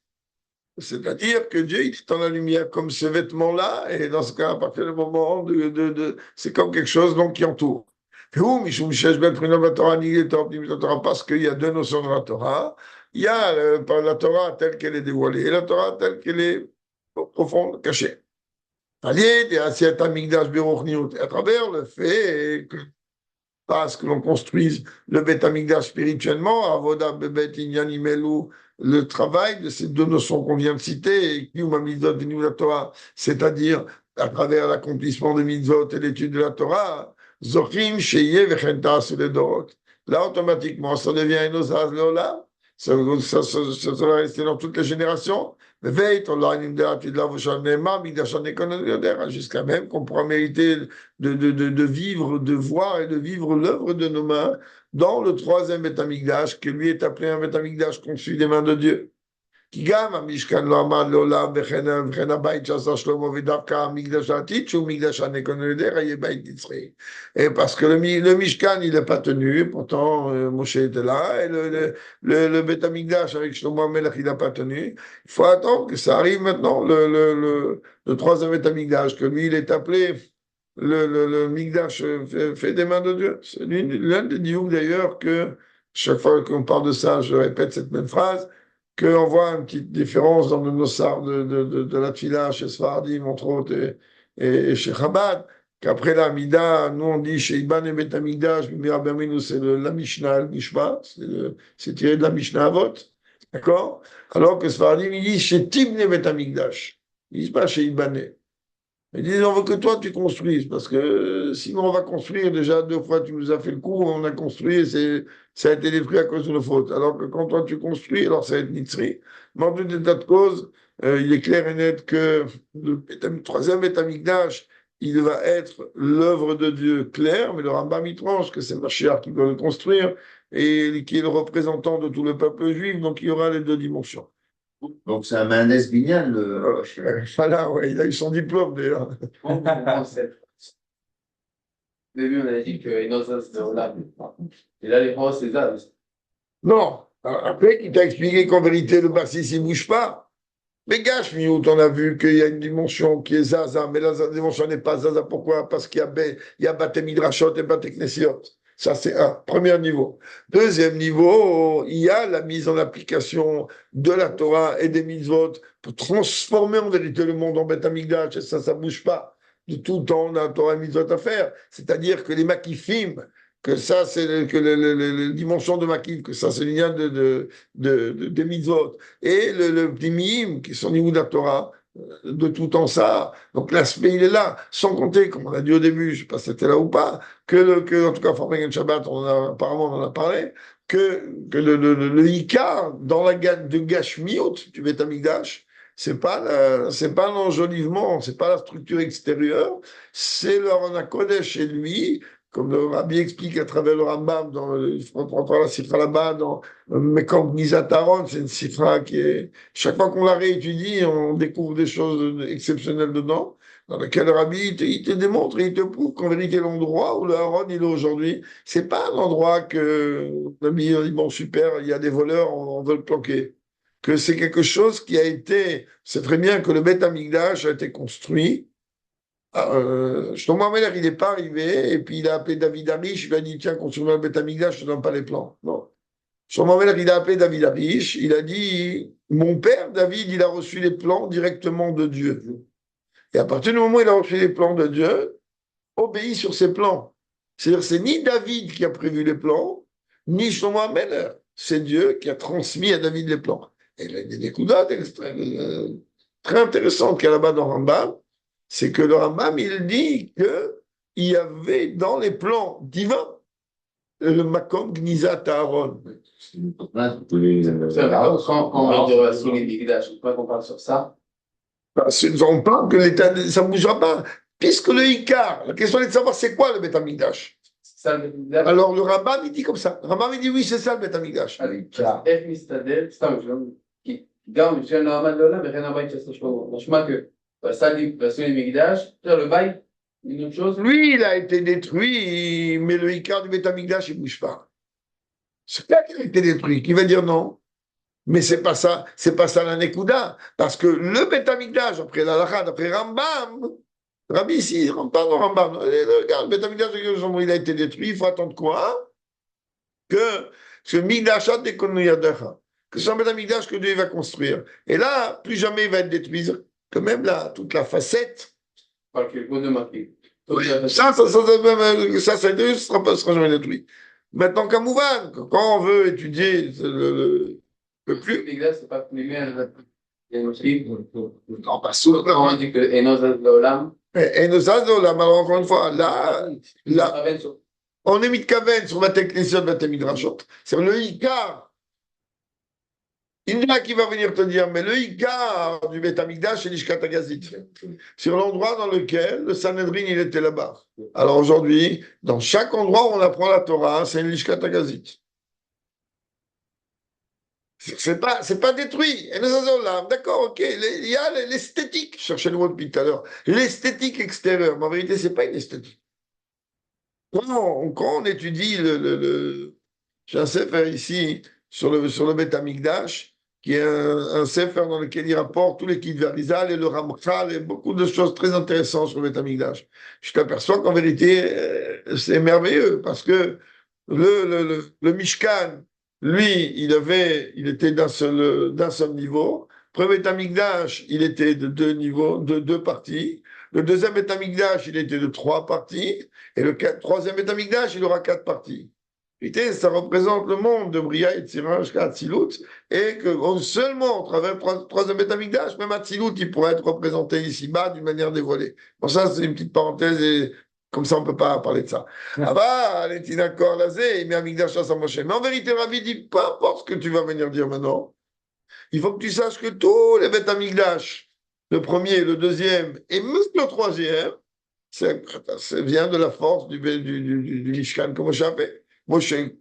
C'est-à-dire que Dieu, il est dans la lumière comme ce vêtement-là, et dans ce cas, à partir du moment c'est comme quelque chose donc, qui entoure. Parce qu'il y a deux notions de la Torah. Il y a la Torah telle qu'elle est dévoilée et la Torah telle qu'elle est profonde, cachée. À travers le fait que parce que l'on construise le Beth Amikdash spirituellement, Avoda Bebet Inyan Imelu, le travail de ces deux notions qu'on vient de citer, c'est-à-dire à travers l'accomplissement des mitzvot et l'étude de la Torah, Zochim Sheye Vechenta Suledorot. Là, automatiquement, ça devient une osaz Lola. Ça va rester dans toutes les générations. Jusqu'à même qu'on pourra mériter de vivre, de voir et de vivre l'œuvre de nos mains dans le troisième Beth Amikdash, qui lui est appelé un Beth Amikdash conçu des mains de Dieu. כי גם המשכן לא עמד לעולם וכן הבית שעשה שלמה ודווקא המקדש העתיד שהוא מקדש הנקון לדרך יהיה בית נצחי. Parce que le Mishkan il n'est pas tenu, pourtant Moshe était là, et le Beth Amikdash avec Shlomo Melech il n'a pas tenu. Il faut attendre que ça arrive maintenant, le troisième Beth Amikdash, que lui il est appelé le Mikdash fait des mains de Dieu. C'est l'un des diouk d'ailleurs que chaque fois qu'on parle de ça, je répète cette même phrase, qu'on voit une petite différence dans le Nossar de la Tfila chez Sfardim, entre autres, et chez Chabad, qu'après la Mida, nous on dit chez Iban et Bet Amikdash, c'est la Mishnah, le Mishma, c'est tiré de la Mishnah Avot, d'accord? Alors que Sfardim, il dit chez Tibne Bet Amikdash, il ne dit pas chez Ibané. Il dit, on veut que toi tu construises, parce que sinon on va construire, déjà 2 fois tu nous as fait le coup, on a construit, ça a été détruit à cause de nos fautes. Alors que quand toi tu construis, alors ça va être Nitzri. Mais en tout état de cause, il est clair et net que le troisième Beth Amikdash, il va être l'œuvre de Dieu claire, mais le Rambam il tranche que c'est Mashiach qui doit le construire, et qui est le représentant de tout le peuple juif, donc il y aura les 2 dimensions. Donc c'est un Mendes Binyan, Voilà, ouais, il a eu son diplôme déjà. Au début, on a dit que Enosas de Olam. Et là, les France, c'est ça. Non. Après, il t'a expliqué qu'en vérité, le Bassis, il ne bouge pas. Mais Gash Miout, on a vu qu'il y a une dimension qui est Zaza, mais la dimension n'est pas Zaza. Pourquoi? Parce qu'il y a Bate Midrashot et Bate Knesiot. Ça, c'est un premier niveau. Deuxième niveau, il y a la mise en application de la Torah et des mitzvot pour transformer en vérité le monde en Beth Amikdash. Et ça ne bouge pas. De tout le temps, on a la Torah et mitzvot à faire. C'est-à-dire que les makifim, que ça, c'est les dimensions de makif, que ça, c'est le lien des mitzvot. Et le pnimim, qui sont au niveau de la Torah, de tout en ça. Donc l'aspect, il est là. Sans compter, comme on a dit au début, je ne sais pas si c'était là ou pas, que en tout cas, Forming Shabbat, apparemment, on en a parlé, que le Ika, dans la gamme de Gashmiot, du Beth Amikdash, c'est pas l'enjolivement, c'est pas la structure extérieure, c'est le Aron HaKodesh chez lui, comme le Rabbi explique à travers le Rambam, on prend la cifra là-bas, dans Mekam Gnizat Aaron, c'est une cifra qui est, chaque fois qu'on la réétudie, on découvre des choses exceptionnelles dedans, dans lequel le Rabbi, il te démontre, il te prouve qu'en vérité, l'endroit où le Aaron, il est aujourd'hui, c'est pas un endroit que, le Rabbi dit, bon, super, il y a des voleurs, on veut le planquer. Que c'est quelque chose qui a été, c'est très bien que le Beth Amikdash a été construit. Shlomo HaMelech, il n'est pas arrivé, et puis il a appelé David Harish, il lui a dit, tiens, construis-moi le Beth Amikdash, je ne te donne pas les plans. Non. Shlomo HaMelech, il a appelé David Harish, il a dit, mon père, David, il a reçu les plans directement de Dieu. Et à partir du moment où il a reçu les plans de Dieu, obéit sur ces plans. C'est-à-dire, c'est ni David qui a prévu les plans, ni Shlomo HaMelech. C'est Dieu qui a transmis à David les plans. Et il y a des découvertes très intéressantes qu'il y a là-bas dans Rambam, c'est que le Rambam, il dit qu'il y avait dans les plans divins le Makom Gnizat Aaron. Quand on dit relation et Mikdash, pourquoi qu'on parle sur ça? On parle que l'état, ça ne bougera pas. Puisque le Icar, la question est de savoir c'est quoi le Beth Amikdash. Alors le Rambam, il dit comme ça. Le Rambam, il dit oui, c'est ça le Beth Amikdash. איך מסתדר, סתם, גם שאין לו עמד לעולם וכן הבית שעשו שלמה. משמע ועשו לי מקדש, le bail, une autre chose. Lui, il a été détruit, mais le Icar du Beth Amikdash, il ne bouge pas. C'est là qu'il a été détruit. Qui va dire non? Mais c'est pas ça la Nekuda. Parce que le Beth Amikdash, après l'Alachat, après Rambam, Rabbi ici, il rentre pas dans Rambam. Regarde, le Beth Amikdash, il a été détruit. Il faut attendre quoi? Que ce Mikdashat de Konuyadecha, que c'est un Beth Amikdash que Dieu va construire. Et là, plus jamais il va être détruit. Que même là, toute la facette. Ça sera jamais détruit. Maintenant, qu'à Mouvan, quand on veut étudier le plus. Mikdash, c'est pas Non, pas souvent. On dit que Enosas de Olam. Enosas de Olam, alors encore une fois, là, on est mis de Kaven sur la technicien de la Midrashot. C'est le Icar Il y en a qui va venir te dire, mais le Icar du Beth Amikdash, c'est l'Ishkat Agazit. Sur l'endroit dans lequel le Sanhedrin, il était là-bas. Alors aujourd'hui, dans chaque endroit où on apprend la Torah, c'est une l'Ishkat Agazit. C'est pas détruit. D'accord, ok. Il y a l'esthétique. Je cherchais le mot depuis tout à l'heure. L'esthétique extérieure. Mais en vérité, c'est pas une esthétique. Quand on étudie j'ai un sefer ici sur le Beth Amikdash, qui est un sefer dans lequel il rapporte tous les Kidverizal et le Ramchal et beaucoup de choses très intéressantes sur le Beth Amikdash. Je t'aperçois qu'en vérité, c'est merveilleux parce que le Mishkan, lui, il était d'un seul niveau. Le premier Beth Amikdash, il était de deux niveaux, de deux parties. Le deuxième Beth Amikdash, il était de trois parties. Et le troisième Beth Amikdash, il aura quatre parties. Putain, ça représente le monde de Bria et Tzira jusqu'à Atzilut, et que seulement, au travers du troisième Beth Amikdash, même Atzilut, il pourrait être représenté ici-bas d'une manière dévoilée. Bon, ça, c'est une petite parenthèse, et comme ça, on ne peut pas parler de ça. Ah bah, les Tinakor Lazé, il met Amikdash à Samoché. Mais en vérité, Rabbi dit, peu importe ce que tu vas venir dire maintenant, il faut que tu saches que tous les Beth Amikdash, le premier, le deuxième, et même le troisième, ça vient de la force du Mishkan, comme je l'appelle. Moi, je suis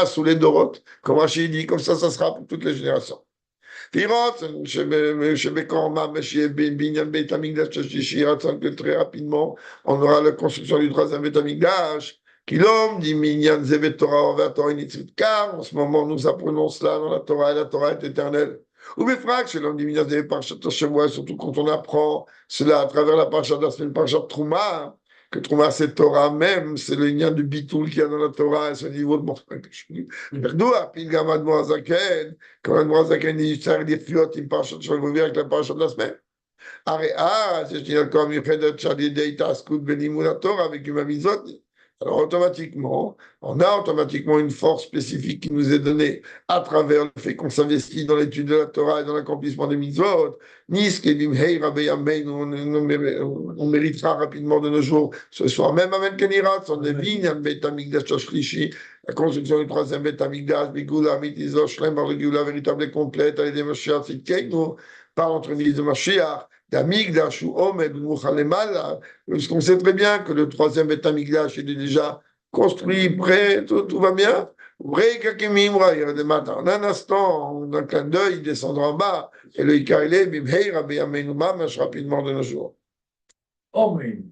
sous les Dorotes, comme Rachid dit, comme ça sera pour toutes les générations. Très rapidement, on aura la construction du troisième Beth Amikdash. Kilom, dit Minyan Zevet Torah, car en ce moment, nous apprenons cela dans la Torah, et la Torah est éternelle. Ou Befrak, chez l'homme Minyan Zevet Parashat Hashem, surtout quand on apprend cela à travers la Parashat de la semaine, Parashat Trouma, que Trouma c'est Torah même, c'est le lien du bitoul qu'il y a dans la Torah, et ce niveau de Morfan que je dis. Perdoua, Pilgam Admoazaken, quand Admoazaken dit, ça veut dire Fiot, il Parashat Shalvovi avec la Parashat de la semaine. C'est d'accord, Michedet Shadidei Taskut Benimuna Torah avec une Mizot. Alors automatiquement, on a automatiquement une force spécifique qui nous est donnée à travers le fait qu'on s'investit dans l'étude de la Torah et dans l'accomplissement des mitzvot. On méritera rapidement de nos jours ce soir même Amen Kenirat, on devine la construction du troisième Beth Amikdash, Bigula, Mitizo, Shlem, Barigula, véritable et complète, à l'aider Mashiach, Tzidkeinu, par l'entremise de Mashiach. D'Amigdash ou Omed ou Mouchalemala, parce qu'on sait très bien que le troisième Beth Amikdash il est déjà construit, prêt, tout va bien. En un instant, en un clin d'œil, il descendra en bas, et le Ikar il est, Bimhei Rabbi Yameinu Mamash, rapidement de nos jours. Amen.